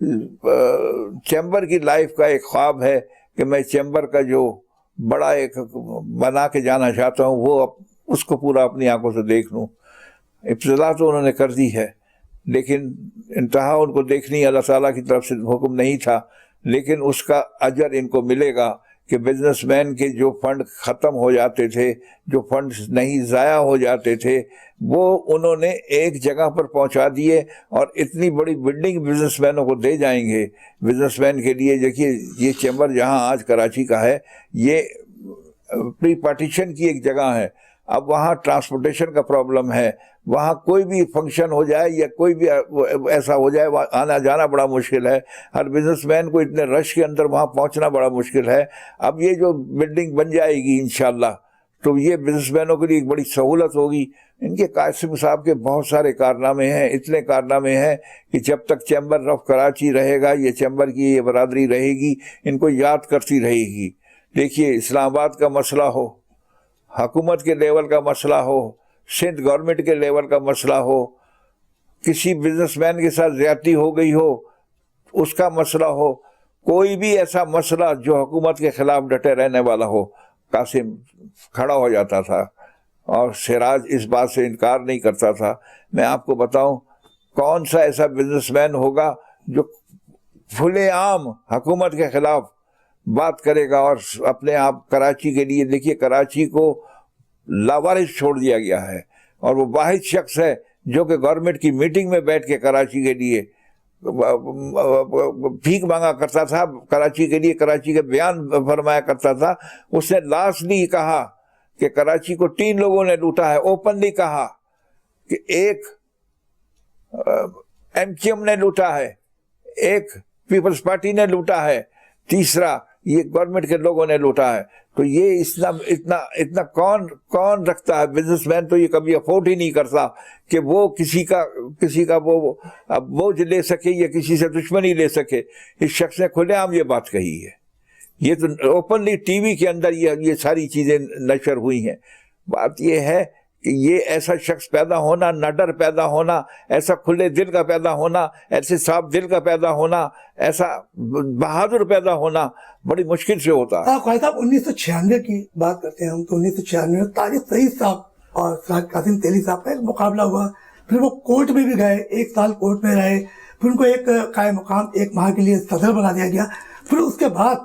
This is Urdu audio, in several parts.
چیمبر کی لائف کا ایک خواب ہے کہ میں چیمبر کا جو بڑا ایک بنا کے جانا چاہتا ہوں وہ اس کو پورا اپنی آنکھوں سے دیکھ لوں. ابتدا تو انہوں نے کر دی ہے لیکن انتہا ان کو دیکھنی اللہ تعالیٰ کی طرف سے حکم نہیں تھا، لیکن اس کا اجر ان کو ملے گا کہ بزنس مین کے جو فنڈ ختم ہو جاتے تھے، جو فنڈ نہیں ضائع ہو جاتے تھے، وہ انہوں نے ایک جگہ پر پہنچا دیے اور اتنی بڑی بلڈنگ بزنس مینوں کو دے جائیں گے. بزنس مین کے لیے دیکھیے یہ چیمبر جہاں آج کراچی کا ہے یہ پری پارٹیشن کی ایک جگہ ہے. اب وہاں ٹرانسپورٹیشن کا پرابلم ہے، وہاں کوئی بھی فنکشن ہو جائے یا کوئی بھی ایسا ہو جائے وہاں آنا جانا بڑا مشکل ہے. ہر بزنس مین کو اتنے رش کے اندر وہاں پہنچنا بڑا مشکل ہے. اب یہ جو بلڈنگ بن جائے گی انشاءاللہ تو یہ بزنس مینوں کے لیے ایک بڑی سہولت ہوگی. ان کے قاسم صاحب کے بہت سارے کارنامے ہیں، اتنے کارنامے ہیں کہ جب تک چیمبر آف کراچی رہے گا، یہ چیمبر کی یہ برادری رہے گی، ان کو یاد کرتی رہے گی. دیکھیے اسلام آباد کا مسئلہ ہو، حکومت کے لیول کا مسئلہ ہو، سندھ گورنمنٹ کے لیول کا مسئلہ ہو، کسی بزنس مین کے ساتھ زیادتی ہو گئی ہو اس کا مسئلہ ہو، کوئی بھی ایسا مسئلہ جو حکومت کے خلاف ڈٹے رہنے والا ہو، قاسم کھڑا ہو جاتا تھا اور سراج اس بات سے انکار نہیں کرتا تھا. میں آپ کو بتاؤں کون سا ایسا بزنس مین ہوگا جو کھلے عام حکومت کے خلاف بات کرے گا اور اپنے آپ کراچی کے لیے. دیکھیے کراچی کو لاوارث چھوڑ دیا گیا ہے اور وہ واحد شخص ہے جو کہ گورنمنٹ کی میٹنگ میں بیٹھ کے کراچی کے لیے بھیک مانگا کرتا تھا، کراچی کے لیے کراچی کے بیان فرمایا کرتا تھا. اس نے لاسٹلی کہا کہ کراچی کو 3 لوگوں نے لوٹا ہے. اوپنلی کہا کہ ایک MQM نے لوٹا ہے، ایک پیپلز پارٹی نے لوٹا ہے، تیسرا یہ گورنمنٹ کے لوگوں نے لوٹا ہے. تو یہ اتنا کون رکھتا ہے؟ بزنس مین تو یہ کبھی افورڈ ہی نہیں کرتا کہ وہ کسی کا وہ بوجھ لے سکے یا کسی سے دشمنی لے سکے. اس شخص نے کھلے عام یہ بات کہی ہے. یہ تو اوپنلی ٹی وی کے اندر یہ ساری چیزیں نشر ہوئی ہیں. بات یہ ہے کہ یہ ایسا شخص پیدا ہونا، نڈر پیدا ہونا، ایسا کھلے دل کا پیدا ہونا، ایسے صاف دل کا پیدا ہونا، ایسا بہادر پیدا ہونا بڑی مشکل سے ہوتا ہے. خواجہ صاحب 1996 کی بات کرتے ہیں ہم تو 1996 میں طارق سعید صاحب اور سراج قاسم تیلی صاحب کا ایک مقابلہ ہوا. پھر وہ کورٹ میں بھی گئے، 1 سال کورٹ میں رہے، پھر ان کو ایک قائم مقام 1 ماہ کے لیے صدر بنا دیا گیا. پھر اس کے بعد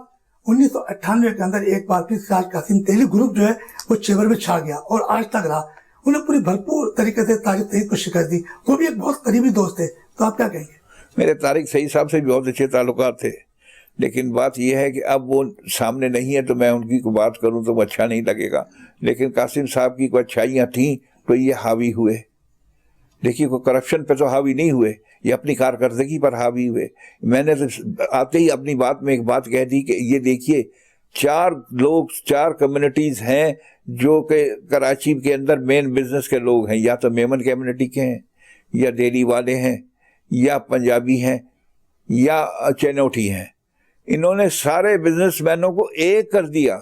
1998 کے اندر ایک بار پھر سراج قاسم تیلی گروپ جو ہے وہ چیمبر میں چھا گیا اور آج تک رہا. انہیں پوری بھرپور طریقے سے طارق سعید کو شکست دی. وہ بھی ایک بہت قریبی دوست تھے، تو آپ کیا کہیں گے؟ میرے طارق سعید صاحب سے بھی بہت اچھے تعلقات تھے، لیکن بات یہ ہے کہ اب وہ سامنے نہیں ہے تو میں ان کی کو بات کروں تو وہ اچھا نہیں لگے گا. لیکن قاسم صاحب کی کوئی اچھائیاں تھیں تو یہ حاوی ہوئے. دیکھیے کوئی کرپشن پہ تو حاوی نہیں ہوئے، یہ اپنی کارکردگی پر حاوی ہوئے. میں نے تو آتے ہی اپنی بات میں ایک بات کہہ دی کہ یہ دیکھیے 4 کمیونٹیز ہیں جو کہ کراچی کے اندر مین بزنس کے لوگ ہیں، یا تو میمن کمیونٹی کے ہیں، یا دہلی والے ہیں، یا پنجابی ہیں، یا چینوٹی ہیں. انہوں نے سارے بزنس مینوں کو ایک کر دیا.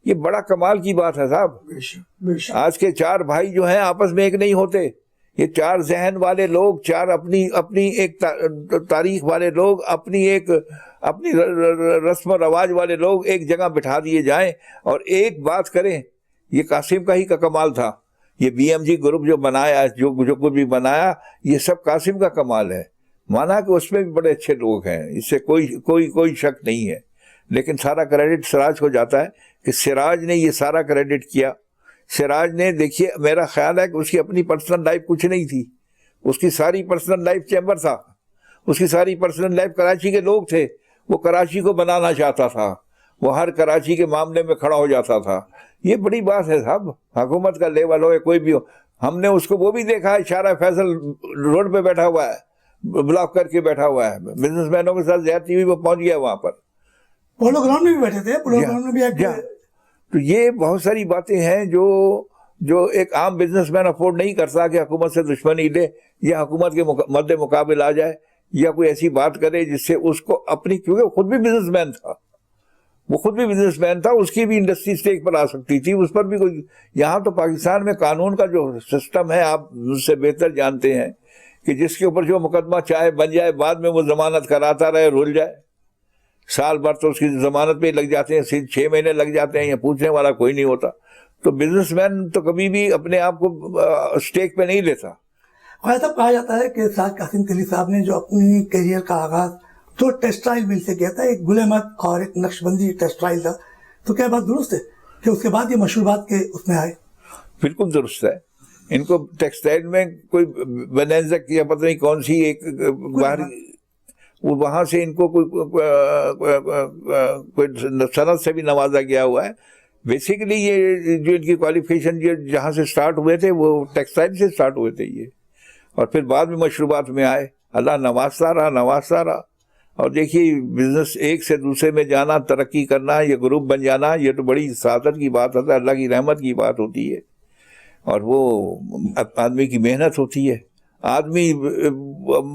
یہ بڑا کمال کی بات ہے صاحب. آج کے 4 بھائی جو ہیں آپس میں ایک نہیں ہوتے. یہ 4 ذہن والے لوگ، 4 اپنی ایک تاریخ والے لوگ، اپنی رسم و رواج والے لوگ ایک جگہ بٹھا دیے جائیں اور ایک بات کریں. یہ قاسم کا ہی کا کمال تھا. یہ BMG گروپ جو بنایا، جو کچھ بھی بنایا، یہ سب قاسم کا کمال ہے. مانا کہ اس میں بھی بڑے اچھے لوگ ہیں، اس سے کوئی شک نہیں ہے. لیکن سارا کریڈٹ سراج کو جاتا ہے کہ سراج نے یہ سارا کریڈٹ کیا. سراج نے، دیکھیے میرا خیال ہے کہ اس کی اپنی پرسنل لائف کچھ نہیں تھی. اس کی ساری پرسنل لائف چیمبر تھا، اس کی ساری پرسنل لائف کراچی کے لوگ تھے. وہ کراچی کو بنانا چاہتا تھا، وہ ہر کراچی کے معاملے میں کھڑا ہو جاتا تھا. یہ بڑی بات ہے صاحب. حکومت کا لیول ہو یا کوئی بھی ہو، ہم نے اس کو وہ بھی دیکھا ہے، شارع فیصل روڈ پہ بیٹھا ہوا ہے، بلاک کر کے بیٹھا ہوا ہے، بزنس مینوں کے ساتھ زیادتی ہوئی، وہ پہنچ گیا وہاں پر. پولو گراؤنڈ میں بھی بیٹھے تھے، پولو گراؤنڈ میں بھی. تو یہ بہت ساری باتیں ہیں جو ایک عام بزنس مین افورڈ نہیں کرتا کہ حکومت سے دشمنی لے یا حکومت کے مد مقابل آ جائے یا کوئی ایسی بات کرے جس سے اس کو اپنی، کیونکہ وہ خود بھی بزنس مین تھا، اس کی بھی انڈسٹری اسٹیک پر آ سکتی تھی، اس پر بھی کوئی. یہاں تو پاکستان میں قانون کا جو سسٹم ہے آپ مجھ سے بہتر جانتے ہیں کہ جس کے اوپر جو مقدمہ چاہے بن جائے، بعد میں وہ ضمانت کراتا رہے، رول جائے، سال بھر تو اس کی ضمانت پہ لگ جاتے ہیں، 6 مہینے لگ جاتے ہیں، یا پوچھنے والا کوئی نہیں ہوتا. تو بزنس مین تو کبھی بھی اپنے آپ کو اسٹیک پہ نہیں لیتا. خواجہ صاحب کہا جاتا ہے کہ سراج قاسم تیلی صاحب نے جو اپنی کیریئر کا آغاز دو ٹیکسٹائل مل سے کیا تھا، ایک گل احمد اور ایک نقش بندی ٹیکسٹائل تھا، تو کیا بات درست ہے کہ اس کے بعد یہ مشروبات کے اس میں آئے؟ بالکل درست ہے. ان کو ٹیکسٹائل میں کوئی بنینزک یا پتہ نہیں کون سی ایک باہر، وہاں سے ان کو کوئی صنعت سے بھی نوازا گیا ہوا ہے. بیسیکلی یہ جو ان کی کوالیفیکیشن جہاں سے سٹارٹ ہوئے تھے وہ ٹیکسٹائل سے سٹارٹ ہوئے تھے یہ، اور پھر بعد میں مشروبات میں آئے. اللہ نوازتا رہا. اور دیکھیے بزنس ایک سے دوسرے میں جانا، ترقی کرنا، یہ گروپ بن جانا، یہ تو بڑی سعادت کی بات ہوتا ہے، اللہ کی رحمت کی بات ہوتی ہے، اور وہ آدمی کی محنت ہوتی ہے. آدمی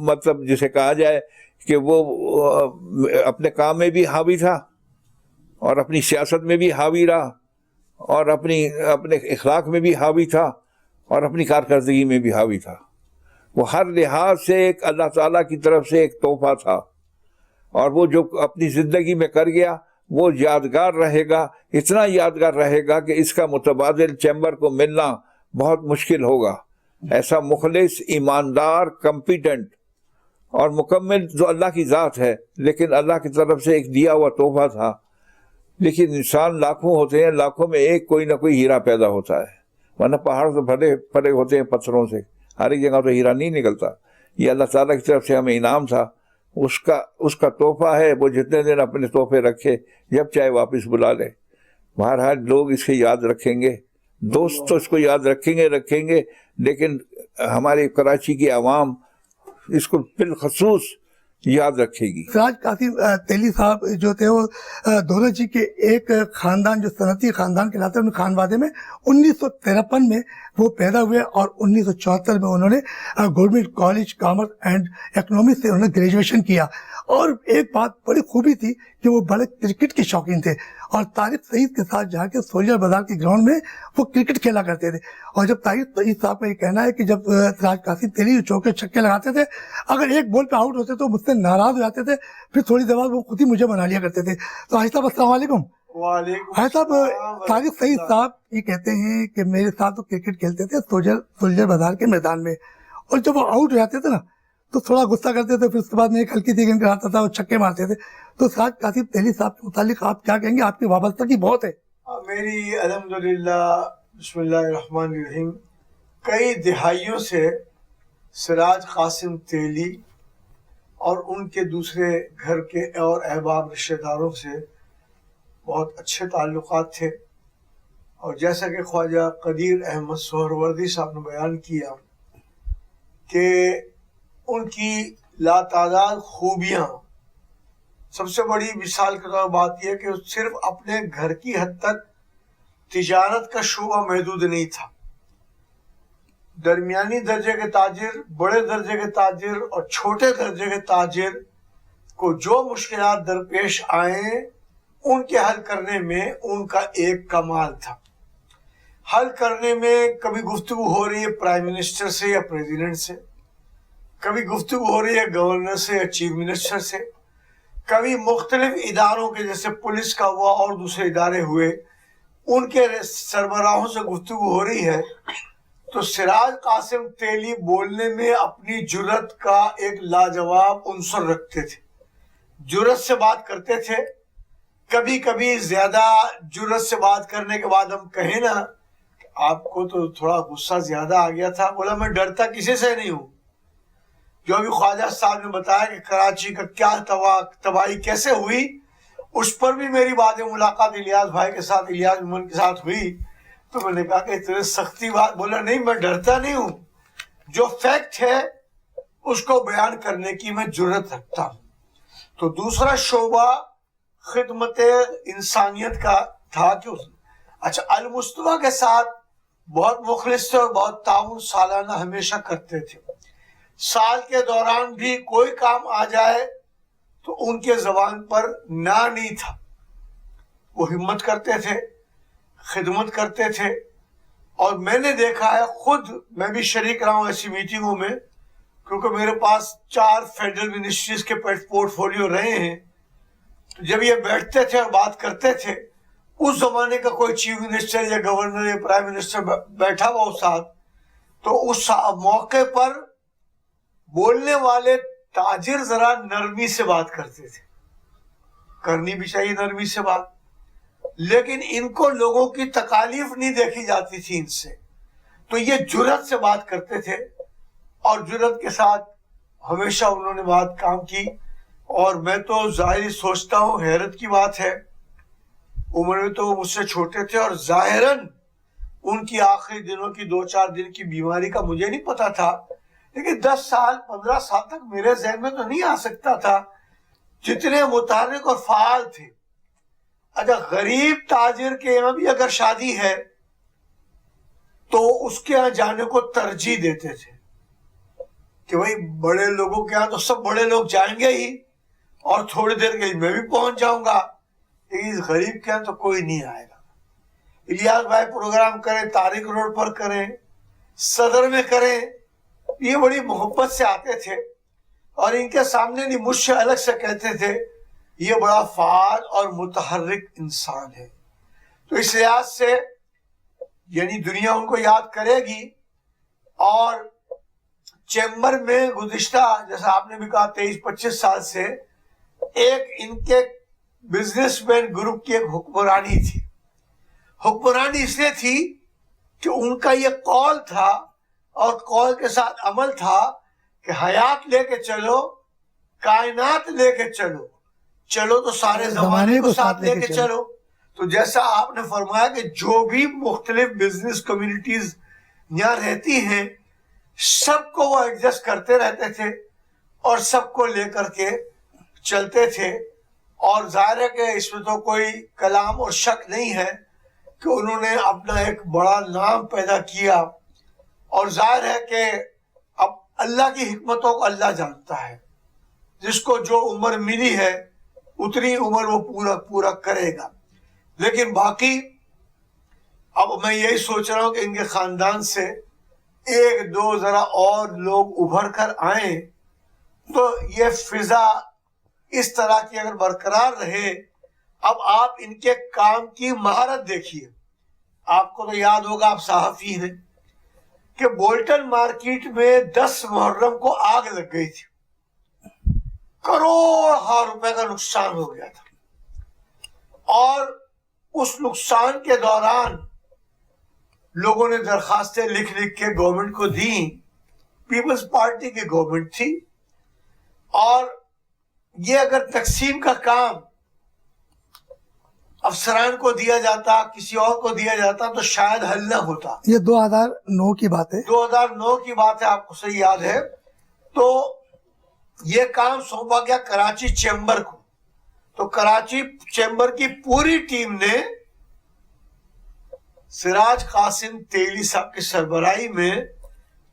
مطلب جسے کہا جائے کہ وہ اپنے کام میں بھی حاوی تھا، اور اپنی سیاست میں بھی حاوی رہا، اور اپنے اخلاق میں بھی حاوی تھا، اور اپنی کارکردگی میں بھی حاوی تھا. وہ ہر لحاظ سے ایک اللہ تعالیٰ کی طرف سے ایک تحفہ تھا، اور وہ جو اپنی زندگی میں کر گیا وہ یادگار رہے گا، اتنا یادگار رہے گا کہ اس کا متبادل چیمبر کو ملنا بہت مشکل ہوگا. ایسا مخلص، ایماندار، کمپیٹنٹ اور مکمل جو اللہ کی ذات ہے، لیکن اللہ کی طرف سے ایک دیا ہوا تحفہ تھا. لیکن انسان لاکھوں ہوتے ہیں، لاکھوں میں ایک کوئی نہ کوئی ہیرا پیدا ہوتا ہے، ورنہ پہاڑ تو بھرے ہوتے ہیں پتھروں سے، ہر ایک جگہ تو ہیرا نہیں نکلتا. یہ اللہ تعالیٰ کی طرف سے ہمیں انعام تھا، اس کا تحفہ ہے. وہ جتنے دن اپنے تحفے رکھے، جب چاہے واپس بلا لے. بہرحال لوگ اس کے یاد رکھیں گے، دوست تو اس کو یاد رکھیں گے، لیکن ہمارے کراچی کی عوام اس کو بالخصوص یاد رکھے گی. سراج قاسم تیلی صاحب جو تھے وہ دولت جی کے ایک خاندان جو صنعتی خاندان کہلاتے ہیں، ان خانوادے میں 1953 میں وہ پیدا ہوئے، اور 1974 میں انہوں نے government college commerce and economics سے انہوں نے گریجویشن کیا. اور ایک بات بڑی خوبی تھی کہ وہ بڑے کرکٹ کے شوقین تھے، اور طارق سعید کے ساتھ جا کے سولجر بازار کے گراؤنڈ میں وہ کرکٹ کھیلا کرتے تھے. اور جب طارق سعید صاحب کا یہ کہنا ہے کہ جب سراج قاسم تیلی چوکے چھکے لگاتے تھے، اگر ایک بال پہ آؤٹ ہوتے تو مجھ سے ناراض ہو جاتے تھے، پھر تھوڑی دیر بعد وہ خود ہی مجھے بنا لیا کرتے تھے. تو حاجی صاحب السلام علیکم. حاجی صاحب طارق سعید صاحب یہ کہتے ہیں کہ میرے ساتھ وہ کرکٹ کھیلتے تھے سولجر بازار کے میدان میں، اور جب وہ آؤٹ ہو جاتے تھے نا تو تھوڑا غصہ کرتے تھے، پھر اس کے بعد میں ایک ہلکی سی گیند کراتا تھا، وہ چھکے مارتے تھے. تو سراج قاسم تیلی صاحب کے متعلق آپ کیا کہیں گے؟ آپ کی وابستگی بہت ہے. میری الحمدللہ بسم اللہ الرحمن الرحیم کئی دہائیوں سے سراج قاسم تیلی اور ان کے دوسرے گھر کے اور احباب رشتہ داروں سے بہت اچھے تعلقات تھے. اور جیسا کہ خواجہ قدیر احمد سہروردی صاحب نے بیان کیا کہ ان کی لاتعداد خوبیاں، سب سے بڑی مثال کے طور بات یہ کہ صرف اپنے گھر کی حد تک تجارت کا شعبہ محدود نہیں تھا. درمیانی درجے کے تاجر، بڑے درجے کے تاجر اور چھوٹے درجے کے تاجر کو جو مشکلات درپیش آئیں ان کے حل کرنے میں ان کا ایک کمال تھا. حل کرنے میں کبھی گفتگو ہو رہی ہے پرائم منسٹر سے یا پریزیڈنٹ سے، کبھی گفتگو ہو رہی ہے گورنر سے یا چیف منسٹر سے، کبھی مختلف اداروں کے جیسے پولیس کا ہوا اور دوسرے ادارے ہوئے ان کے سربراہوں سے گفتگو ہو رہی ہے. تو سراج قاسم تیلی بولنے میں اپنی جرت کا ایک لاجواب عنصر رکھتے تھے، جرت سے بات کرتے تھے. کبھی کبھی زیادہ جرت سے بات کرنے کے بعد ہم کہیں نا کہ آپ کو تو تھوڑا غصہ زیادہ آ گیا تھا، بولا میں ڈرتا کسی سے نہیں ہوں. جو ابھی خواجہ صاحب نے بتایا کہ کراچی کا کیا تباہی کیسے ہوئی، اس پر بھی میری بعد ملاقات الیاس بھائی کے ساتھ، الیاس مومن کے ساتھ ہوئی. تو میں نے کہا کہ اتنے سختی بات، بولا نہیں میں ڈرتا نہیں ہوں، جو فیکٹ ہے اس کو بیان کرنے کی میں جرت رکھتا ہوں. تو دوسرا شعبہ خدمت انسانیت کا تھا کہ اچھا المصطفیٰ کے ساتھ بہت مخلص تھے اور بہت تعاون سالانہ ہمیشہ کرتے تھے. سال کے دوران بھی کوئی کام آ جائے تو ان کے زبان پر نہ نہیں تھا. وہ ہمت کرتے تھے، خدمت کرتے تھے. اور میں نے دیکھا ہے، خود میں بھی شریک رہا ہوں ایسی میٹنگوں میں، کیونکہ میرے پاس 4 فیڈرل منسٹریز کے پورٹ فولیو رہے ہیں. تو جب یہ بیٹھتے تھے اور بات کرتے تھے, اس زمانے کا کوئی چیف منسٹر یا گورنر یا پرائم منسٹر بیٹھا ہوا اس ساتھ, تو اس موقع پر بولنے والے تاجر ذرا نرمی سے بات کرتے تھے. کرنی بھی چاہیے نرمی سے بات, لیکن ان کو لوگوں کی تکالیف نہیں دیکھی جاتی تھی ان سے, تو یہ جرأت سے بات کرتے تھے اور جرأت کے ساتھ ہمیشہ انہوں نے بات کام کی. اور میں تو ظاہری سوچتا ہوں, حیرت کی بات ہے, عمر میں تو وہ مجھ سے چھوٹے تھے, اور ظاہراً ان کی آخری دنوں کی 2-4 دن کی بیماری کا مجھے نہیں پتا تھا, لیکن 10 سال 15 سال تک میرے ذہن میں تو نہیں آ سکتا تھا. جتنے متحرک اور فعال تھے. اچھا, غریب تاجر کے یہاں بھی اگر شادی ہے تو اس کے یہاں جانے کو ترجیح دیتے تھے کہ بھائی بڑے لوگوں کے یہاں تو سب بڑے لوگ جائیں گے ہی, اور تھوڑی دیر کے لیے میں بھی پہنچ جاؤں گا, لیکن اس غریب کے یہاں تو کوئی نہیں آئے گا. الیاس بھائی پروگرام کریں, طارق روڈ پر کریں, صدر میں کریں, یہ بڑی محبت سے آتے تھے, اور ان کے سامنے نہیں مجھ سے الگ سے کہتے تھے یہ بڑا فعال اور متحرک انسان ہے. تو اس لحاظ سے یعنی دنیا ان کو یاد کرے گی. اور چیمبر میں گزشتہ, جیسا آپ نے بھی کہا, 23-25 سال سے ایک ان کے بزنس مین گروپ کی ایک حکمرانی تھی. حکمرانی اس لیے تھی کہ ان کا یہ قول تھا, اور قول کے ساتھ عمل تھا, کہ حیات لے کے چلو, کائنات لے کے چلو, چلو تو سارے زمانے کو ساتھ لے کے چلو. تو جیسا آپ نے فرمایا کہ جو بھی مختلف بزنس کمیونٹیز یہاں رہتی ہیں, سب کو وہ ایڈجسٹ کرتے رہتے تھے اور سب کو لے کر کے چلتے تھے. اور ظاہر ہے کہ اس میں تو کوئی کلام اور شک نہیں ہے کہ انہوں نے اپنا ایک بڑا نام پیدا کیا. اور ظاہر ہے کہ اب اللہ کی حکمتوں کو اللہ جانتا ہے, جس کو جو عمر ملی ہے اتنی عمر وہ پورا کرے گا. لیکن باقی اب میں یہی سوچ رہا ہوں کہ ان کے خاندان سے 1-2 ذرا اور لوگ ابھر کر آئیں تو یہ فضا اس طرح کی اگر برقرار رہے. اب آپ ان کے کام کی مہارت دیکھیے. آپ کو تو یاد ہوگا, آپ صحافی ہیں, کہ بولٹن مارکیٹ میں 10 محرم کو آگ لگ گئی تھی, کروڑ روپے کا نقصان ہو گیا تھا. اور اس نقصان کے دوران لوگوں نے درخواستیں لکھ کے گورنمنٹ کو دیں. پیپلز پارٹی کی گورنمنٹ تھی, اور یہ اگر تقسیم کا کام افسران کو دیا جاتا, کسی اور کو دیا جاتا, تو شاید حل نہ ہوتا. یہ 2009 کی بات ہے. 2009 کی بات ہے, آپ کو صحیح یاد ہے. تو یہ کام سونپا گیا کراچی چیمبر کو. تو کراچی چیمبر کی پوری ٹیم نے سراج قاسم تیلی صاحب کی سربراہی میں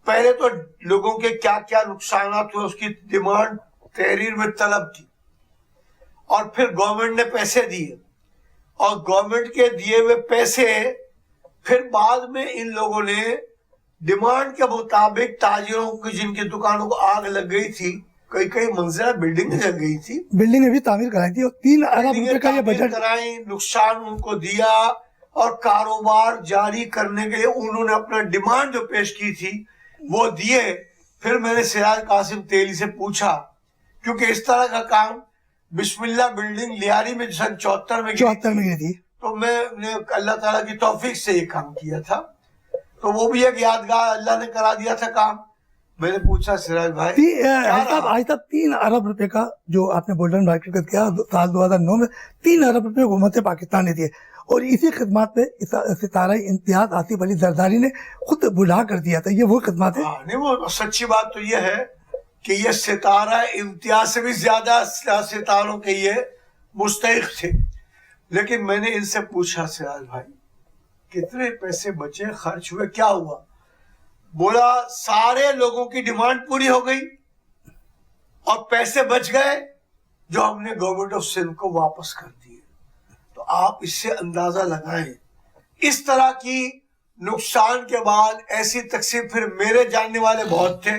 پہلے تو لوگوں کے کیا کیا نقصانات ہوئے اس کی ڈیمانڈ تحریر میں طلب کی, اور پھر گورنمنٹ نے پیسے دیے, اور گورنمنٹ کے دیے ہوئے پیسے پھر بعد میں ان لوگوں نے ڈیمانڈ کے مطابق تاجروں کی جن کی دکانوں کو آگ لگ گئی تھی, کئی منزلہ بلڈنگ جل گئی تھی, بلڈنگ بھی تعمیر کرائی تھی, اور 3 ارب روپے کا یہ بجٹ کرائی, نقصان ان کو دیا, اور کاروبار جاری کرنے کے لیے انہوں نے اپنا ڈیمانڈ جو پیش کی تھی وہ دیے. پھر میں نے سراج قاسم تیلی سے پوچھا, کیونکہ اس طرح کا کام بسم اللہ بلڈنگ لیاری میں سن 74 میں گئی تھی, تو میں نے اللہ تعالیٰ کی توفیق سے یہ کام کیا تھا. تو وہ بھی ایک یادگار اللہ نے کرا دیا تھا کام. میں نے پوچھا سراج بھائی آج تک 3 ارب روپے کا جو آپ نے بولٹن مارکیٹ کا کیا سال 2009 میں 3 ارب روپے حکومت پاکستان نے دیے, اور اسی خدمات پہ ستارہ امتیاز آصف علی زرداری نے خود بلا کر دیا تھا. یہ وہ خدمات ہے. نہیں, وہ سچی بات تو یہ ہے کہ یہ ستارہ امتیاز سے بھی زیادہ ستاروں کے یہ مستحق تھے. لیکن میں نے ان سے پوچھا سراج بھائی کتنے پیسے بچے, خرچ ہوئے, کیا ہوا؟ بولا سارے لوگوں کی ڈیمانڈ پوری ہو گئی اور پیسے بچ گئے جو ہم نے گورنمنٹ آف سندھ کو واپس کر دیے. تو آپ اس سے اندازہ لگائیں, اس طرح کی نقصان کے بعد ایسی تقسیم. پھر میرے جاننے والے بہت تھے.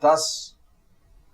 10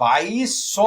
2200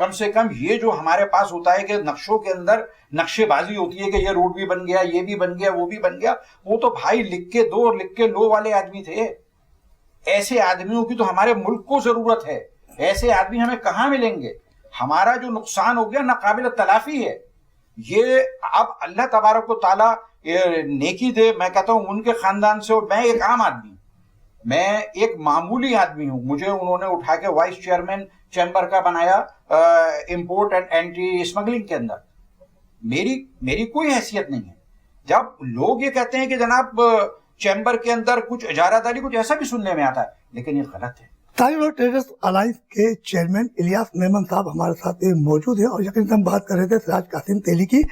کم سے کم یہ جو ہمارے پاس ہوتا ہے کہ نقشوں کے اندر نقشے بازی ہوتی ہے کہ یہ روڈ بھی بن گیا، یہ بھی بن گیا، وہ بھی بن گیا، وہ تو بھائی لکھ کے دو اور لکھ کے لو والے آدمی تھے. ایسے آدمیوں کی تو ہمارے ملک کو ضرورت ہے. ایسے آدمی ہمیں کہاں ملیں گے؟ ہمارا جو نقصان ہو گیا ناقابل تلافی ہے. یہ اب اللہ تبارک و تعالیٰ نیکی دے. میں کہتا ہوں ان کے خاندان سے، اور میں ایک عام آدمی، میں ایک معمولی آدمی ہوں. مجھے انہوں نے اٹھا کے وائس چیئرمین چیمبر کا بنایا امپورٹ اینڈ اینٹی اسمگلنگ کے اندر. میری کوئی حیثیت نہیں ہے. جب لوگ یہ کہتے ہیں کہ جناب چیمبر کے اندر کچھ اجارہ داری، کچھ ایسا بھی سننے میں آتا ہے، لیکن یہ غلط ہے. تاجر اور ٹریڈرز الائنس کے چیئرمین الیاس میمن صاحب ہمارے ساتھ موجود ہیں، اور یقیناً ہم بات کر رہے تھے سراج قاسم تیلی کی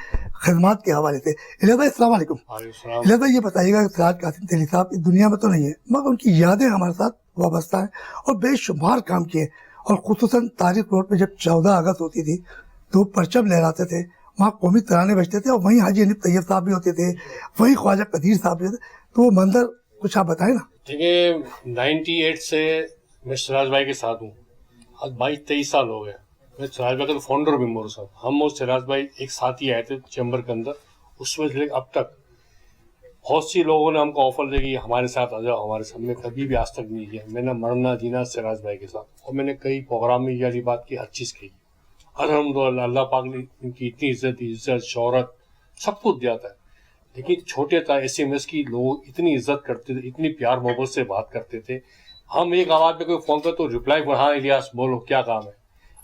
خدمات کے حوالے سے. الیاس بھائی السلام علیکم. الیاس بھائی یہ بتائیے گا کہ سراج قاسم تیلی صاحب اس دنیا میں تو نہیں ہے، مگر ان کی یادیں ہمارے ساتھ وابستہ ہیں اور بے شمار کام کیے. اور خصوصاً تاریخ روڈ پہ جب 14 اگست ہوتی تھی تو پرچم لہراتے تھے، وہاں قومی ترانے بجتے تھے، اور وہیں حاجی حنیف طیب صاحب بھی ہوتے تھے، وہیں خواجہ قدیر صاحب بھی ہوتے تھے. تو وہ منظر کچھ آپ بتائیں نا. دیکھیے 98 سے میں سراج بھائی کے ساتھ ہوں. آج 22-23 سال ہو گئے. میں سراج بھائی کا تو فاؤنڈر ممبر ہوں صاحب. ہم اور سراج بھائی ایک ساتھ ہی آئے تھے چیمبر کے اندر. اس میں اب تک بہت سی لوگوں نے ہم کو آفر دے کہ ہمارے ساتھ آ جاؤ ہمارے ساتھ. میں کبھی بھی آج تک نہیں کیا. میں نے مرنا جینا سراج بھائی کے ساتھ، اور میں نے کئی پروگرام میں یہ والی بات کی، ہر چیز کی. الحمدللہ اللہ پاک نے ان کی اتنی عزت شہرت سب کچھ دیا تھا. لیکن چھوٹے تھا SMS کی لوگ اتنی عزت کرتے تھے، اتنی پیار محبت سے بات کرتے تھے. ہم ایک آواز میں کوئی فون کرتے تو ریپلائی پر ہاں الیاس بولو کیا کام ہے.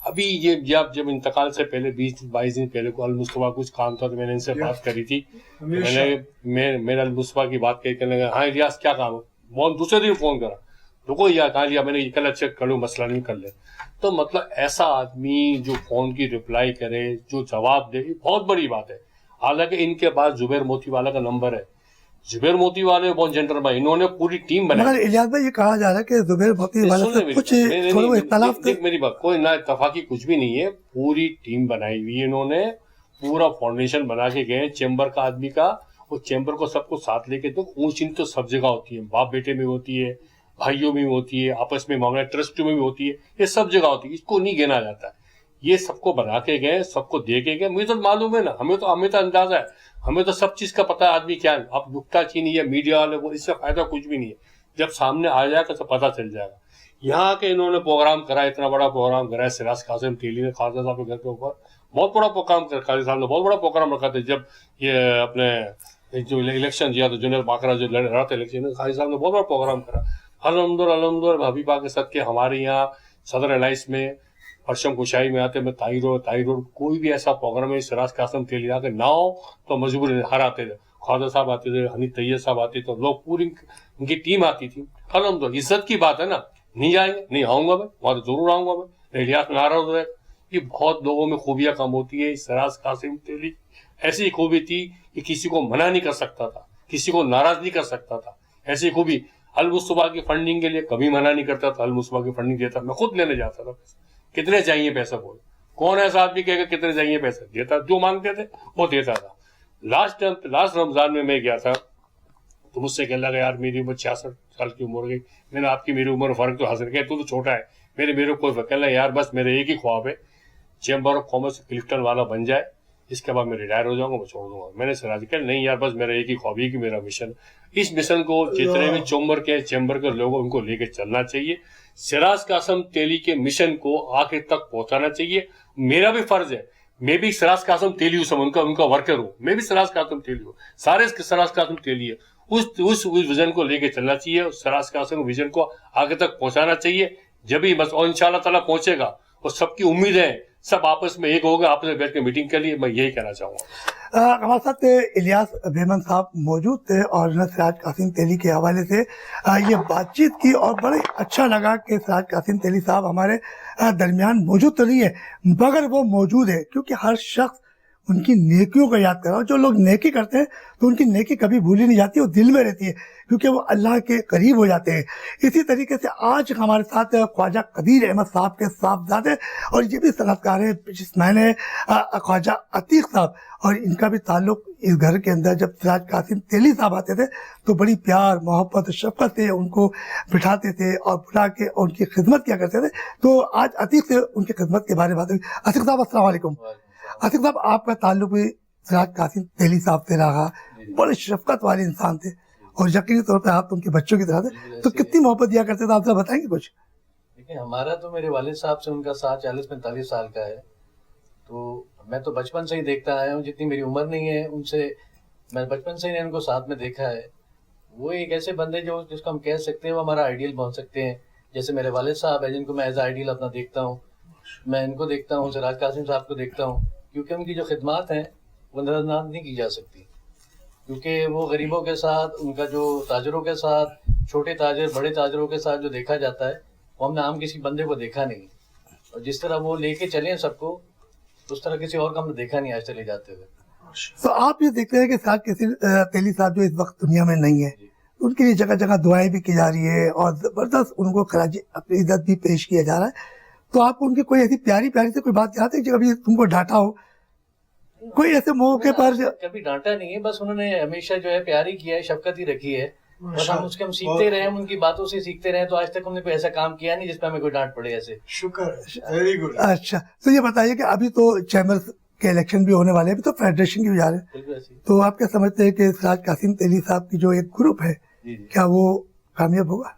ابھی یہ جب انتقال سے پہلے 20-22 دن پہلے کو المصطفیٰ کچھ کام تھا تو میں نے ان سے بات کری تھی. میں نے المصطفیٰ کی بات کہنے لگا ہاں الیاس کیا کام ہے. وہ دوسرے دن فون کرا، رکو یا کہا لیا میں نے کل چیک کر لوں، مسئلہ نہیں کر لے. تو مطلب ایسا آدمی جو فون کی ریپلائی کرے، جو جواب دے، یہ بہت بڑی بات ہے. حالانکہ ان کے پاس زبیر موتی والا کا نمبر ہے. زبیر موتی والے بہت جینٹل بھائی، انہوں نے پوری ٹیم بنائی. مگر الیاس بھائی یہ کہا جا رہا ہے کہ زبیر موتی والے سے کچھ تھوڑے اختلاف تھے. میری بات کوئی نہ اتفاقی کچھ بھی نہیں ہے. پوری ٹیم بنائی ہوئی ہے انہوں نے، پورا فاؤنڈیشن بنا کے گئے چیمبر کا آدمی کا. اور چیمبر کو سب کو ساتھ لے کے، تو اونچ نیچ تو سب جگہ ہوتی ہے، باپ بیٹے میں ہوتی ہے، بھائیوں میں ہوتی ہے، آپس میں معاملہ ٹرسٹ میں بھی ہوتی ہے، یہ سب جگہ ہوتی ہے. اس کو نہیں گنا جاتا ہے. یہ سب کو بنا کے گئے، سب کو دے کے گئے. مجھے تو معلوم ہے نا، ہمیں تو اندازہ ہے، ہمیں تو سب چیز کا پتا ہے آدمی کیا ہے. اب نکتہ چینی ہے میڈیا والے، وہ اس سے فائدہ کچھ بھی نہیں ہے. جب سامنے آ جائے گا تو پتہ چل جائے گا. یہاں کے انہوں نے پروگرام کرا، اتنا بڑا پروگرام کرا. سراج قاسم تیلی نے خالصہ صاحب کے گھر کے اوپر بہت بڑا پروگرام کرا. قاضی صاحب نے بہت بڑا پروگرام رکھا تھا. جب یہ اپنے جو الیکشن دیا تو جنید باقرہ جو لڑ رہا تھا الیکشن، قاضی صاحب نے بہت بڑا پروگرام کرا. الحمدللہ حبیبہ کے صدقے ہمارے یہاں صدر الائنس میں پرچم کشائی میں آتے. میں تائر کوئی بھی ایسا پروگرام ہے سراج قاسم تیلی آ کے نہ ہو تو مجبور ہر آتے تھے. خواجہ صاحب آتے تھے، حنیف طیب صاحب آتے تھے، لوگ پوری ان کی ٹیم آتی تھی. الحمدللہ عزت کی بات ہے نا. نہیں جائیں گے، نہیں آؤں گا میں وہاں، تو ضرور آؤں گا میں. الیاس ناراض ہو جائے. یہ بہت لوگوں میں خوبیاں کم ہوتی ہے. سراج قاسم تیلی ایسی خوبی تھی کہ کسی کو منع نہیں کر سکتا تھا، کسی کو ناراض نہیں کر سکتا تھا. ایسی خوبی المصطفیٰ کی فنڈنگ کے لیے کبھی منع نہیں کرتا تھا. المصطفیٰ کی فنڈنگ دیتا، میں خود لینے جاتا تھا. کتنے چاہیے پیسہ بول، کون ایسا آدمی کہے گا کتنے چاہیے پیسہ، دیتا. جو مانگتے تھے وہ دیتا تھا. لاسٹ رمضان میں گیا تھا تو مجھ سے کہنے لگا یار میری عمر 66 سال کی عمر ہو گئی. میں نے آپ کی میری عمر فرق تو حاصل کیا، تو چھوٹا ہے. میرے کوئی کہنے لگا یار بس میرے ایک ہی خواب ہے، چیمبر آف کامرس کلفٹن والا بن جائے، اس کے بعد میں ریٹائر ہو جاؤں گا، میں چھوڑ دوں گا. میں نے سراج کہا نہیں یار بس میرا ایک ہی خواب ہے کہ میرا مشن، اس مشن کو جتنے بھی چیمبر کے لوگ ان کو لے کے چلنا چاہیے. سراج قاسم تیلی کے مشن کو آخر تک پہنچانا چاہیے. میرا بھی فرض ہے، میں بھی سراج قاسم تیلی ہوں، ان کا ورکر ہوں. میں بھی سراج قاسم تیلی ہوں، سارے سراج قاسم تیلی ہے. اس ویژن کو لے کے چلنا چاہیے، سراج قاسم ویژن کو آگے تک پہنچانا چاہیے. جبھی بس اور انشاءاللہ تعالیٰ پہنچے گا. اور سب کی امید ہے سب آپس میں ایک ہو گئے، آپس میں بیٹھ کے میٹنگ کے لیے. میں یہی کہنا چاہوں گا. ہمارے ساتھ الیاس میمن صاحب موجود تھے اور سراج قاسم تیلی کے حوالے سے یہ بات چیت کی، اور بڑے اچھا لگا کہ سراج قاسم تیلی صاحب ہمارے درمیان موجود تو نہیں ہے مگر وہ موجود ہے، کیونکہ ہر شخص ان کی نیکیوں کو یاد کرا. جو لوگ نیکی کرتے ہیں تو ان کی نیکی کبھی بھولی نہیں جاتی, وہ دل میں رہتی ہے کیونکہ وہ اللہ کے قریب ہو جاتے ہیں. اسی طریقے سے آج ہمارے ساتھ خواجہ قدیر احمد صاحب کے صاحبزادے اور یہ بھی صنعت کار ہیں جس میں نے خواجہ عتیق صاحب, اور ان کا بھی تعلق اس گھر کے اندر جب سراج قاسم تیلی صاحب آتے تھے تو بڑی پیار محبت شفقت سے ان کو بٹھاتے تھے اور بلا کے ان کی خدمت کیا کرتے تھے. تو آج عتیق سے ان کی خدمت کے بارے میں بات ہوئی. عتیق صاحب السلام علیکم. عتیق صاحب آپ کا تعلق بھی سراج قاسم تیلی صاحب سے رہا, بڑے شفقت والے انسان تھے اور یقینی طور پہ آپ ان کے بچوں کی طرح تھے, تو کتنی محبت دیا کرتے تھے آپ ذرا بتائیں گے کچھ؟ دیکھیں ہمارا تو میرے والد صاحب سے ان کا ساتھ 40-45 سال کا ہے, تو میں تو بچپن سے ہی دیکھتا آیا ہوں, جتنی میری عمر نہیں ہے ان سے میں بچپن سے ہی ان کو ساتھ میں دیکھا ہے. وہ ایک ایسے بندے جس کو ہم کہہ سکتے ہیں وہ ہمارا آئیڈیل بن سکتے ہیں. جیسے میرے والد صاحب ہیں جن کو میں ایز آئیڈیل اپنا دیکھتا ہوں, میں ان کو دیکھتا ہوں, سراج قاسم صاحب کو دیکھتا ہوں, کیونکہ ان کی جو خدمات ہیں وہ نظر انداز نہیں کی جا سکتی, کیونکہ وہ غریبوں کے ساتھ, ان کا جو تاجروں کے ساتھ, چھوٹے تاجر بڑے تاجروں کے ساتھ جو دیکھا جاتا ہے وہ ہم نے عام کسی بندے کو دیکھا نہیں, اور جس طرح وہ لے کے چلے سب کو اس طرح کسی اور کو ہم نے دیکھا نہیں آج چلے جاتے ہوئے. تو آپ یہ دیکھتے ہیں کہ سراج قاسم تیلی صاحب جو اس وقت دنیا میں نہیں ہے, ان کے لیے جگہ جگہ دعائیں بھی کی جا رہی ہے اور زبردست ان کو خراج اپنی عزت بھی پیش کیا جا رہا ہے. تو آپ ان کی کوئی ایسی پیاری پیاری سے کوئی بات یاد ہے جو کبھی تم کو ڈانٹا ہو, کوئی ایسے موقع پر؟ کبھی ڈانٹا نہیں ہے, بس انہوں نے ہمیشہ جو ہے پیاری کیا ہے, شفقت ہی رکھی ہے, بس ہم اس کے ہم سیکھتے رہے, ہم ان کی باتوں سے سیکھتے رہے, تو آج تک ہم نے کوئی ایسا کام کیا نہیں جس پہ ہمیں کوئی ڈانٹ پڑے ایسے. شکر ہے, ویری گڈ. اچھا, تو یہ بتائیے کہ ابھی تو چیمبر کے الیکشن بھی ہونے والے ہیں, ابھی تو فیڈریشن کی بھی جا رہے ہیں, بالکل ایسے. تو آپ کیا سمجھتے ہیں کہ سراج قاسم تیلی صاحب کی جو ایک گروپ ہے کیا وہ کامیاب ہوگا؟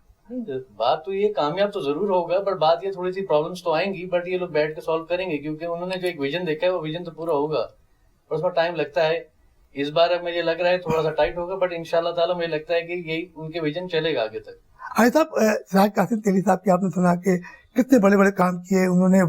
بات تو یہ کامیاب تو ضرور ہوگا, پر بات یہ تھوڑی سی پرابلمس تو آئیں گی, بٹ یہ لوگ بیٹھ کے سالو کریں گے, کیونکہ انہوں نے جو ایک ویژن دیکھا ہے وہ ویژن تو پورا ہوگا, اور اس میں ٹائم لگتا ہے. اس بار مجھے لگ رہا ہے تھوڑا سا ٹائٹ ہوگا, بٹ انشاءاللہ تعالیٰ مجھے لگتا ہے کہ یہی ان کے ویژن چلے گا آگے تک. آئی صاحب, سراج قاسم تیلی صاحب کی آپ نے سنا کہ کتنے بڑے بڑے کام کیے, انہوں نے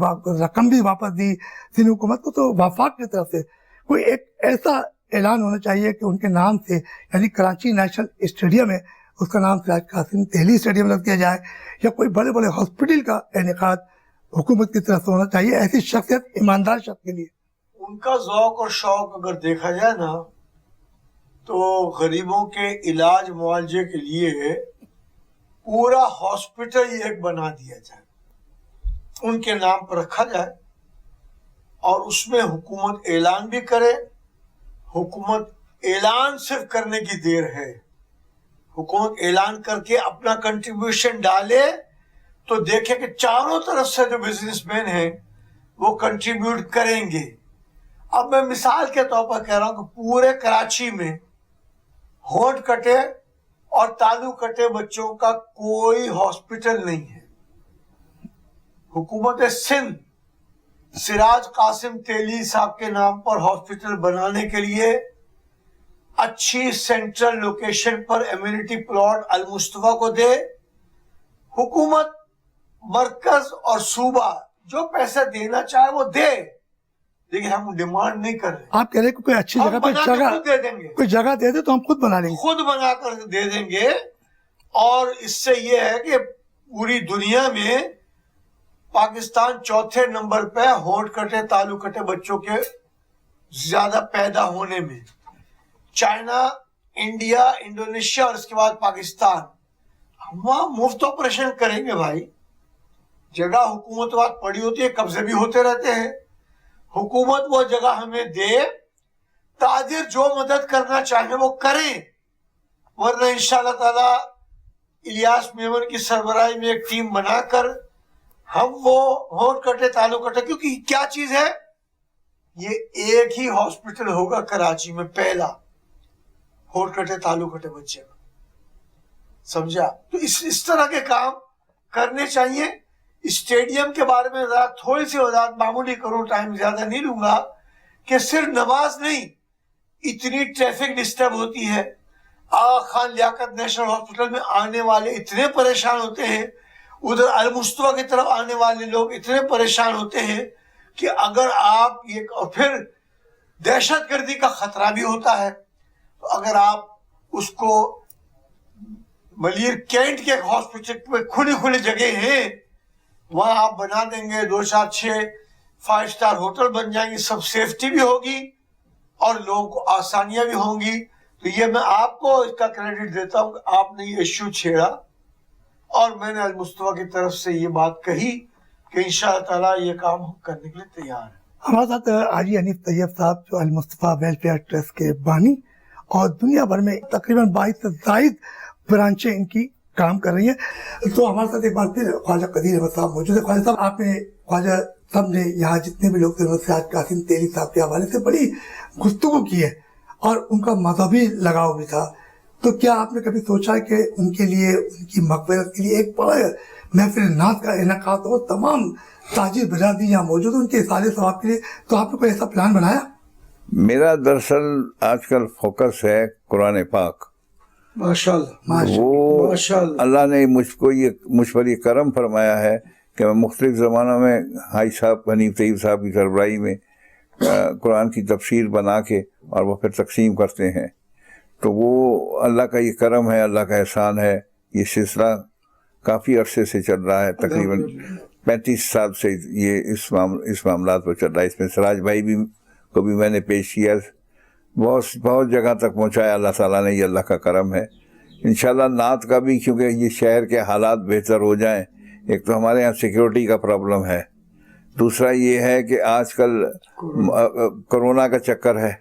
رقم بھی واپس دی سندھ حکومت کو, تو وفاق کی طرف سے کوئی ایک ایسا اعلان ہونا چاہیے کہ ان کے نام سے, یعنی کراچی نیشنل اسٹیڈیم ہے اس کا نام سراج قاسم تیلی اسٹیڈیم رکھ دیا جائے, یا کوئی بڑے بڑے ہاسپٹل کا انعقاد حکومت کی طرف سے ہونا چاہیے, ایسی شخصیت, ایماندار شخص کے لیے. ان کا ذوق اور شوق اگر دیکھا جائے نا تو غریبوں کے علاج معالجے کے لیے پورا ہاسپٹل ہی ایک بنا دیا جائے, ان کے نام پر رکھا جائے, اور اس میں حکومت اعلان بھی کرے. حکومت اعلان صرف کرنے کی دیر ہے, حکومت اعلان کر کے اپنا کنٹریبیوشن ڈالے تو دیکھے کہ چاروں طرف سے جو بزنس مین ہیں وہ کنٹریبیوٹ کریں گے. اب میں مثال کے طور پر کہہ رہا ہوں کہ پورے کراچی میں ہونٹ کٹے اور تالو کٹے بچوں کا کوئی ہاسپٹل نہیں ہے. حکومت سندھ سراج قاسم تیلی صاحب کے نام پر ہاسپٹل بنانے کے لیے اچھی سینٹرل لوکیشن پر ایمینٹی پلاٹ المصطفیٰ کو دے. حکومت مرکز اور صوبہ جو پیسہ دینا چاہے وہ دے, لیکن ہم ڈیمانڈ نہیں کر رہے. آپ کہہ رہے کہ کوئی اچھی جگہ پہ دے دیں گے, کوئی جگہ دے دے تو ہم خود بنا لیں گے, خود بنا کر دے دیں گے. اور اس سے یہ ہے کہ پوری دنیا میں پاکستان چوتھے نمبر پہ ہونٹ کٹے تالو کٹے بچوں کے زیادہ پیدا ہونے میں. چائنا, انڈیا, انڈونیشیا اور اس کے بعد پاکستان, ہم وہاں مفت آپریشن کریں گے بھائی. جگہ حکومت بات پڑی ہوتی ہے, قبضے بھی ہوتے رہتے ہیں. حکومت وہ جگہ ہمیں دے, تاجر جو مدد کرنا چاہیں وہ کریں, ورنہ انشاءاللہ تعالی الیاس میمن کی سربراہی میں ایک ٹیم بنا کر ہم وہ ہونٹ کٹے تالو کٹے, کیونکہ کیا چیز ہے یہ, ایک ہی ہاسپٹل ہوگا کراچی میں پہلا ہونٹ کٹے تالو کٹے بچے کا, سمجھا؟ تو اس طرح کے کام کرنے چاہیے. اسٹیڈیم کے بارے میں تھوڑی سی وضاحت معمولی کروں, ٹائم زیادہ نہیں لوں گا, کہ صرف نماز نہیں, اتنی ٹریفک ڈسٹرب ہوتی ہے. آغا خان لیاقت نیشنل ہاسپٹل میں آنے والے اتنے پریشان ہوتے ہیں, ادھر المصطفیٰ کی طرف آنے والے لوگ اتنے پریشان ہوتے ہیں کہ اگر آپ یہ, اور پھر دہشت گردی کا خطرہ بھی ہوتا ہے, تو اگر آپ اس کو ملیر کینٹ کے ہاسپٹل میں کھلی جگہ ہیں وہاں آپ بنا دیں گے, 2 4 6 5 اسٹار ہوٹل بن جائیں گے, سب سیفٹی بھی ہوگی اور لوگوں کو آسانیاں بھی ہوں گی. تو یہ میں آپ کو اس کا کریڈٹ دیتا ہوں کہ آپ نے یہ ایشو چھیڑا اور میں نے المصطفیٰ کی طرف سے یہ بات کہی کہ انشاءاللہ تعالیٰ یہ کام ہم کرنے کے لیے تیار ہیں. ہمارے ساتھ حاجی حنیف طیب صاحب جو المصطفیٰ ویلفیئر ٹرسٹ کے بانی اور دنیا بھر میں تقریباً 22 سے زائد برانچیں ان کی کام کر رہی ہیں. تو ہمارے ساتھ ایک بار پھر خواجہ قدیر احمد صاحب موجود ہے. خواجہ صاحب آپ نے خواجہ صاحب نے یہاں جتنے بھی لوگ تھے ان سے آج قاسم تیلی صاحب کے حوالے سے بڑی گفتگو کی ہے اور ان کا مذہبی لگاؤ بھی تھا. تو کیا آپ نے کبھی سوچا کہ ان کے لیے ان کی مغفرت کے لیے ایک بڑا محفل نعت کا انعقاد ہو, تمام تاجر برادری یہاں موجود ہیں ان کے اصالے ثواب کے لیے, تو آپ نے کوئی ایسا پلان بنایا؟ میرا دراصل آج کل فوکس ہے قرآن پاک. ماشاءاللہ وہ ماشاءاللہ. اللہ نے مجھ پر یہ کرم فرمایا ہے کہ میں مختلف زمانوں میں حاج صاحب حنیف طیب صاحب کی سربراہی میں قرآن کی تفسیر بنا کے اور وہ پھر تقسیم کرتے ہیں. تو وہ اللہ کا یہ کرم ہے, اللہ کا احسان ہے. یہ سلسلہ کافی عرصے سے چل رہا ہے, تقریباً 35 سال سے یہ اس معاملات پر چل رہا ہے. اس میں سراج بھائی کو بھی میں نے پیش کیا, بہت جگہ تک پہنچایا. اللہ تعالیٰ نے, یہ اللہ کا کرم ہے. انشاءاللہ نعت کا بھی, کیونکہ یہ شہر کے حالات بہتر ہو جائیں. ایک تو ہمارے یہاں سیکیورٹی کا پرابلم ہے, دوسرا یہ ہے کہ آج کل کرونا کا چکر ہے.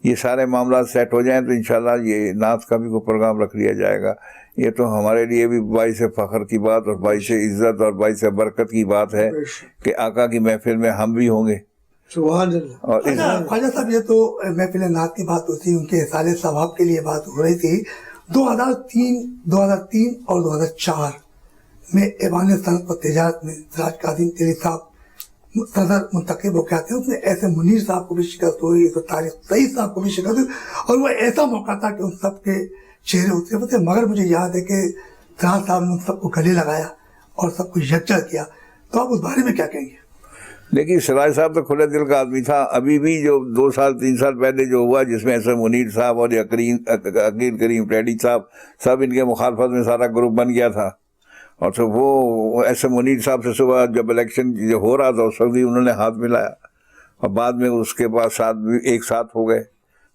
یہ سارے معاملات سیٹ ہو جائیں تو انشاءاللہ یہ نعت کا بھی کوئی پروگرام رکھ لیا جائے گا. یہ تو ہمارے لیے بھی باعث فخر کی بات اور باعث عزت اور باعث برکت کی بات ہے کہ آقا کی محفل میں ہم بھی ہوں گے. سبحان اللہ. اور خواجہ صاحب یہ تو محفل نعت کی بات ہوتی, ان کے اصالے ثواب کے لیے بات ہو رہی تھی. 2003 اور 2004 میں ایوان صنعت و تجارت میں سراج قاسم تیلی صاحب صدر منتخب ہو کے آتے ہیں. اس میں ایسے منیر صاحب کو بھی شکست ہوئی, تو طارق سعید صاحب کو بھی شکست ہوئی, اور وہ ایسا موقع تھا کہ ان سب کے چہرے اترے تھے. مگر مجھے یاد ہے کہ سراج صاحب نے ان سب کو گلے لگایا اور سب کو یکجا کیا. تو آپ اس بارے میں کیا کہیں گے؟ لیکن سراج صاحب تو کھلے دل کا آدمی تھا. ابھی بھی جو 2 سال 3 سال پہلے جو ہوا, جس میں ایسے منیر صاحب اور عقیل کریم ٹیڈی صاحب سب ان کے مخالفت میں سارا گروپ بن گیا تھا. اور تو وہ ایسے منیر صاحب سے صبح جب الیکشن جو ہو رہا تھا اس وقت بھی انہوں نے ہاتھ ملایا, اور بعد میں اس کے بعد ایک ساتھ ہو گئے.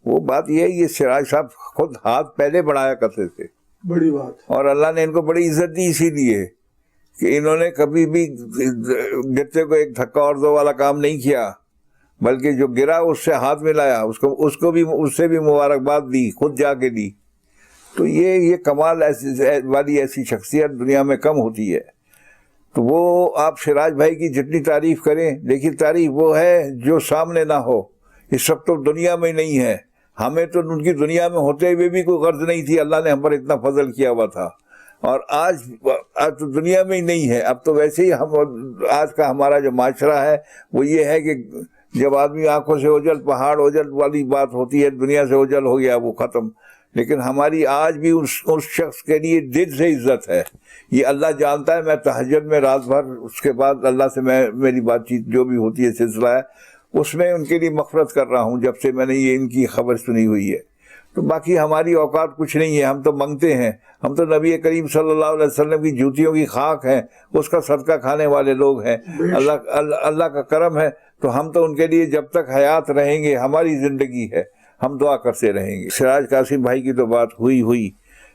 وہ بات یہ ہے, یہ سراج صاحب خود ہاتھ پہلے بڑھایا کرتے تھے, بڑی بات. اور اللہ نے ان کو بڑی عزت دی اسی لیے کہ انہوں نے کبھی بھی گرتے کو ایک دھکا اور دو والا کام نہیں کیا, بلکہ جو گرا اس سے ہاتھ ملایا, اس کو بھی اس سے بھی مبارکباد دی, خود جا کے دی. تو یہ کمال والی ایسی شخصیت دنیا میں کم ہوتی ہے. تو وہ آپ سراج بھائی کی جتنی تعریف کریں, لیکن تعریف وہ ہے جو سامنے نہ ہو. اس وقت تو دنیا میں نہیں ہے. ہمیں تو ان کی دنیا میں ہوتے ہوئے بھی کوئی غرض نہیں تھی, اللہ نے ہم پر اتنا فضل کیا ہوا تھا. اور آج تو دنیا میں ہی نہیں ہے. اب تو ویسے ہی آج کا ہمارا جو معاشرہ ہے وہ یہ ہے کہ جب آدمی آنکھوں سے اوجل, پہاڑ اوجل والی بات ہوتی ہے, دنیا سے اوجل ہو گیا, وہ ختم. لیکن ہماری آج بھی اس شخص کے لیے دل سے عزت ہے. یہ اللہ جانتا ہے. میں تہجد میں رات بھر, اس کے بعد اللہ سے میری بات چیت جو بھی ہوتی ہے سلسلہ ہے, اس میں ان کے لیے مغفرت کر رہا ہوں جب سے میں نے یہ ان کی خبر سنی ہوئی ہے. تو باقی ہماری اوقات کچھ نہیں ہے, ہم تو منگتے ہیں. ہم تو نبی کریم صلی اللہ علیہ وسلم کی جوتیوں کی خاک ہیں, اس کا صدقہ کھانے والے لوگ ہیں. اللہ کا کرم ہے. تو ہم تو ان کے لیے جب تک حیات رہیں گے, ہماری زندگی ہے, ہم دعا کرتے رہیں گے. سراج قاسم بھائی کی تو بات ہوئی,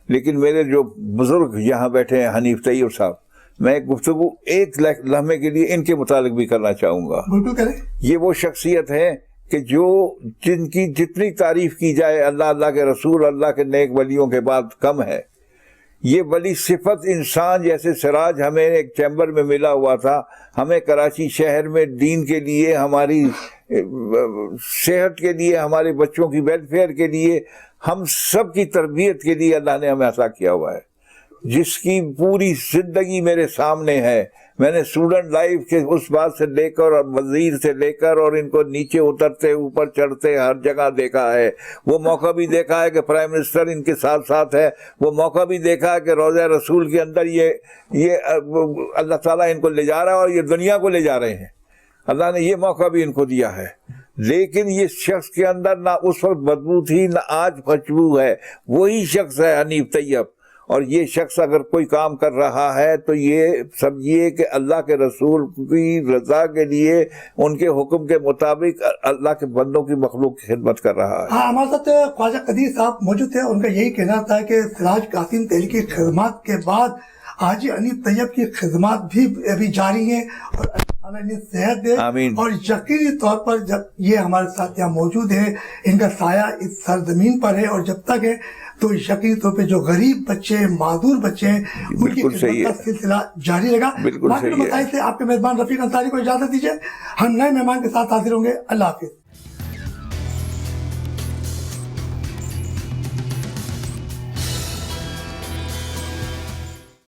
لیکن میرے جو بزرگ یہاں بیٹھے ہیں حنیف طیب صاحب, میں ایک گفتگو ایک لمحے کے لیے ان کے متعلق بھی کرنا چاہوں گا. بالکل کریں. یہ وہ شخصیت ہے کہ جن کی جتنی تعریف کی جائے اللہ کے رسول, اللہ کے نیک ولیوں کے بعد کم ہے. یہ ولی صفت انسان جیسے سراج ہمیں ایک چیمبر میں ملا ہوا تھا. ہمیں کراچی شہر میں دین کے لیے, ہماری صحت کے لیے, ہمارے بچوں کی ویلفیئر کے لیے, ہم سب کی تربیت کے لیے اللہ نے ہمیں عطا کیا ہوا ہے, جس کی پوری زندگی میرے سامنے ہے. میں نے اسٹوڈنٹ لائف کے اس بات سے لے کر اور وزیر سے لے کر اور ان کو نیچے اترتے اوپر چڑھتے ہر جگہ دیکھا ہے. وہ موقع بھی دیکھا ہے کہ پرائم منسٹر ان کے ساتھ ساتھ ہے. وہ موقع بھی دیکھا ہے کہ روضہ رسول کے اندر یہ اللہ تعالیٰ ان کو لے جا رہا ہے اور یہ دنیا کو لے جا رہے ہیں. اللہ نے یہ موقع بھی ان کو دیا ہے. لیکن یہ شخص کے اندر نہ اس وقت بدبو تھی, نہ آج خوشبو ہے. وہی شخص ہے حنیف طیب, اور یہ شخص اگر کوئی کام کر رہا ہے تو یہ سمجھیے کہ اللہ کے رسول کی رضا کے لیے ان کے حکم کے مطابق اللہ کے بندوں کی مخلوق کی خدمت کر رہا ہے. ہاں ہمارے ساتھ خواجہ قدیر صاحب موجود تھے. ان کا یہی کہنا تھا کہ سراج قاسم تحریکی خدمات کے بعد حاجی انیس طیب کی خدمات بھی ابھی جاری ہیں اور اللہ انہیں صحت دے. آمین. اور یقینی طور پر جب یہ ہمارے ساتھ یہاں موجود ہیں, ان کا سایہ اس سرزمین پر ہے اور جب تک ہے تو یقینی طور پہ جو غریب بچے معذور بچے ہیں ان کی خدمت کا سلسلہ جاری رہے گا. باقی مسائل سے آپ کے میزبان رفیق انصاری کو اجازت دیجیے. ہم نئے مہمان کے ساتھ حاضر ہوں گے. اللہ حافظ.